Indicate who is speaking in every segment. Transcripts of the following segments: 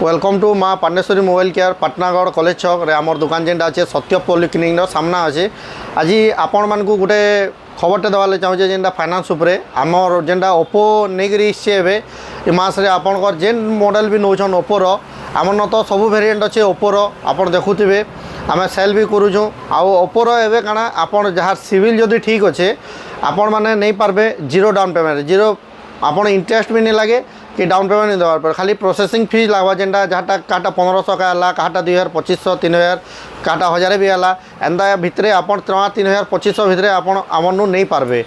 Speaker 1: Welcome to माँ पांडेश्वरी mobile care Patnagarh college छक रे आमर दुकान जेनटा अच्छे सत्य पॉलिक्लिनिक सामना अच्छे आज आपण मान गोटे खबरटे देवाले चाहूँचे जेनटा फाइनान्स उपरे आमर जेनटा ओप्पो नहीं इसे ए मासरे आपणकर जेन मॉडल भी नौछन ओप्पोर आमर तो सब वेरिएंट अच्छे ओप्पोर आप देखुवे आम सेल भी करूँ आउ ओप्पोर एवं काना आपड़ जहाँ सिविल जदि ठीक अच्छे आपण मैंने नहीं पार्बे जीरो डाउन पेमेंट जीरो आपड़ इंटरेस्ट भी नहीं लगे कि डाउन पेमेंट नहीं देवार पर खाली प्रोसेसिंग फीस लगवा जेनटा जहाँ काटा 1500 का है काटा 2500 3000 काटा 1000 भी है एंता भितर आप 3000-2500 भितर आमन नहीं पार्बे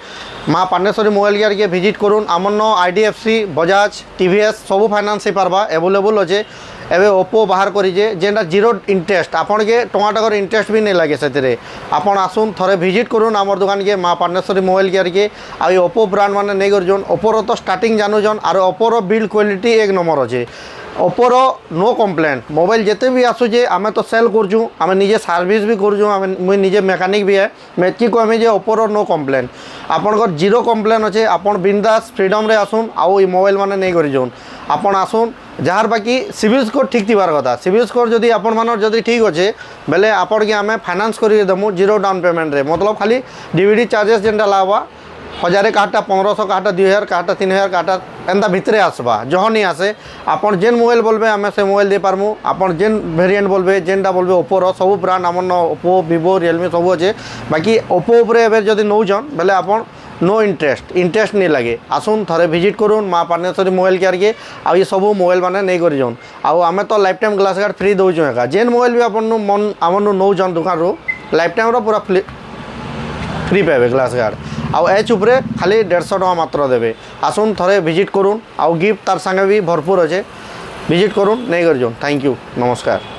Speaker 1: माँ पांडेश्वरी मोबाइल केयर के विजिट करूँ आमन IDFC बजाज TVS सब फाइनान्स हो पार्बा एवेलेबल अच्छे एवं ओप्पो बाहर करेजे जेनटा जीरो इंटरेस्ट आपन के टमाटर इंटरेस्ट भी नहीं लगे से आपन आसुन थोड़े विजिट करूँ आमर दुकान के माँ पांडेश्वरी मोबाइल केयर के आई ओप्पो ब्रांड मैंने नहीं कर ओप्पोर तो स्टार्टिंग जानून और ओप्पोर बिल्ड क्वालिटी एक नंबर अच्छे ओप्पोर नो कम्प्लेन मोबाइल जिते भी आसूचे आम तो सेल करूँ आम निजे सर्विस भी करूँ मुझे निजे मेकानिक भी है मैं कहमी जे ओप्पोर नो कम्प्लेन आपंकर जीरो कम्प्लेन अच्छे आपन बिंदास फ्रीडम रे आसुन आउ मोबाइल मैंने नहीं कर आपन आसुन जार बाकी सिविल स्कोर ठीक थी कथा सिविल स्कोर जदि आपण मानर जदि ठीक अच्छे बेले आपड़ के आम फाइनान्स करके देमु जीरो डाउन पेमेंट रे मतलब खाली डीवीडी चार्जेस जेनटा लागवा 1000 काटा 1500 काटा 2000 काटा 3000 काटा एंता भितरे आसवा जहाँ नहीं आसे आपन जेन मोबाइल बोलबे आम से मोबाइल दे पारमु आपन जेन वेरिएंट बोलबे जेनटा बोलबे ओप्पोर सब ब्रांड आमन ओप्पो विवो रियलमी सब अच्छे बाकी ओप्पो उपरे एबे जदि नौछन बेले आपन नो इंटरेस्ट नहीं लगे आसुन थोड़े विजिट करूँ माँ पांडेश्वरी मोबाइल केयर के आ ये सब मोबाइल मैंने नहीं कर आम तो lifetime glass guard free दौचु एका जेन मोबाइल भी आपन मन आमन नौछन दुकान रू लाइफ टाइम पूरा फ्री पाइबे ग्लास गार्ड आउ एच उपरे खाली 150 टका मात्र देवे आसुन थोड़े विजिट करूँ आउ गिफ्ट तार संगे भी भरपूर अच्छे विजिट करूँ नहीं कर थैंक यू नमस्कार।